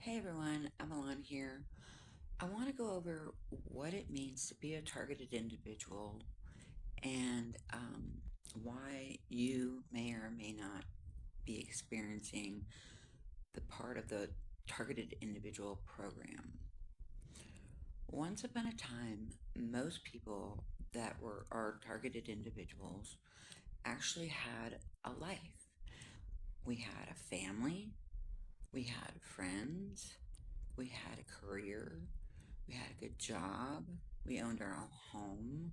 Hey everyone, Evelyn here. I want to go over what it means to be a targeted individual and why you may or may not be experiencing the part of the targeted individual program. Once upon a time, most people that were our targeted individuals actually had a life. We had a family, we had friends, we had a career, we had a good job. We owned our own home.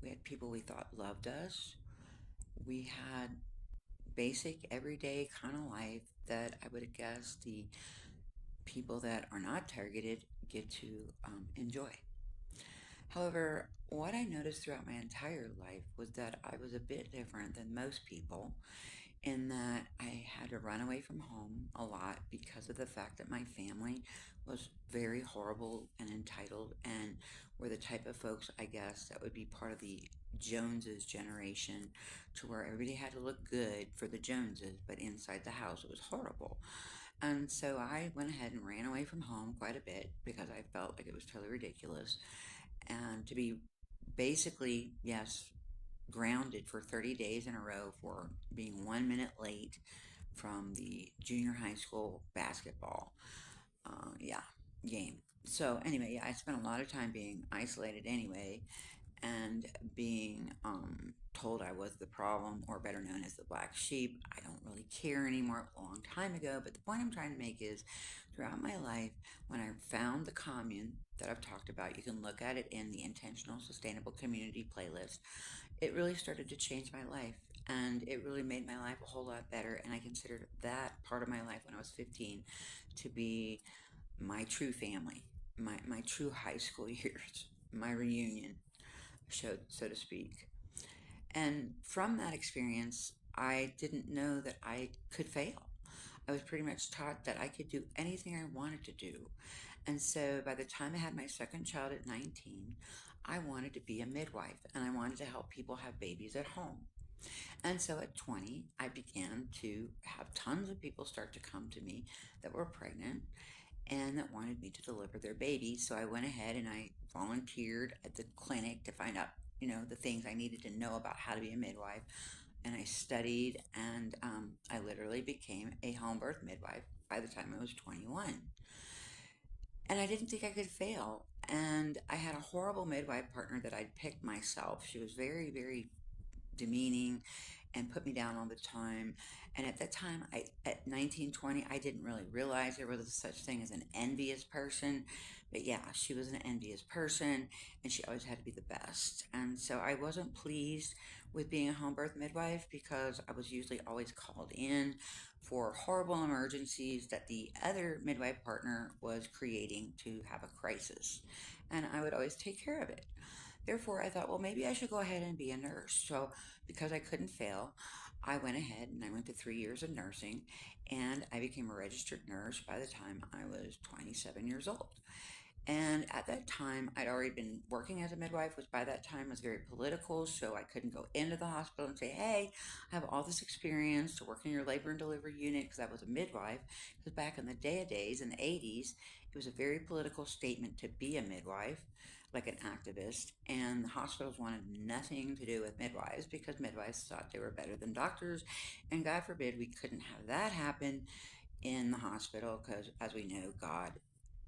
We had people we thought loved us. We had basic, everyday kind of life that I would guess the people that are not targeted get to enjoy. However, what I noticed throughout my entire life was that I was a bit different than most people in that I had to run away from home a lot because of the fact that my family was very horrible and entitled and were the type of folks, I guess, that would be part of the Joneses generation to where everybody had to look good for the Joneses, but inside the house it was horrible. And so I went ahead and ran away from home quite a bit because I felt like it was totally ridiculous. And to be basically, yes, grounded for 30 days in a row for being 1 minute late from the junior high school basketball yeah game. So anyway, yeah, I spent a lot of time being isolated anyway and being told I was the problem, or better known as the black sheep. I don't really care anymore, a long time ago. But the point I'm trying to make is throughout my life, when I found the commune that I've talked about, you can look at it in the Intentional Sustainable Community playlist. It really started to change my life. And it really made my life a whole lot better. And I considered that part of my life when I was 15 to be my true family, my true high school years, my reunion, so to speak. And from that experience, I didn't know that I could fail. I was pretty much taught that I could do anything I wanted to do. And so by the time I had my second child at 19, I wanted to be a midwife and I wanted to help people have babies at home. And so at 20, I began to have tons of people start to come to me that were pregnant and that wanted me to deliver their babies. So I went ahead and I volunteered at the clinic to find out, the things I needed to know about how to be a midwife. And I studied, and I literally became a home birth midwife by the time I was 21. And I didn't think I could fail. And I had a horrible midwife partner that I'd picked myself. She was very, very demeaning and put me down all the time. And at that time, at 19, 20, I didn't really realize there was such thing as an envious person. But yeah, she was an envious person and she always had to be the best. And so I wasn't pleased with being a home birth midwife because I was usually always called in for horrible emergencies that the other midwife partner was creating to have a crisis. And I would always take care of it. Therefore, I thought, well, maybe I should go ahead and be a nurse. So, because I couldn't fail, I went ahead and I went to 3 years of nursing and I became a registered nurse by the time I was 27 years old. And at that time, I'd already been working as a midwife, which by that time was very political. So I couldn't go into the hospital and say, hey, I have all this experience to work in your labor and delivery unit because I was a midwife. Because back in the days, in the 80s, it was a very political statement to be a midwife, like an activist. And the hospitals wanted nothing to do with midwives because midwives thought they were better than doctors. And God forbid we couldn't have that happen in the hospital because, as we know, God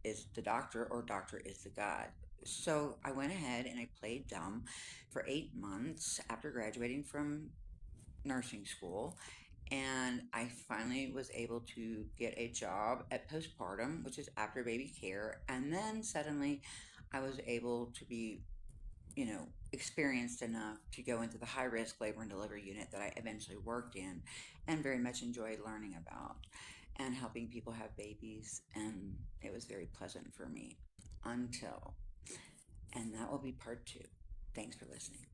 is the doctor or doctor is the God. So I went ahead and I played dumb for 8 months after graduating from nursing school. And I finally was able to get a job at postpartum, which is after baby care. And then suddenly I was able to be, experienced enough to go into the high risk labor and delivery unit that I eventually worked in and very much enjoyed learning about and helping people have babies. And it was very pleasant for me until, and that will be part two. Thanks for listening.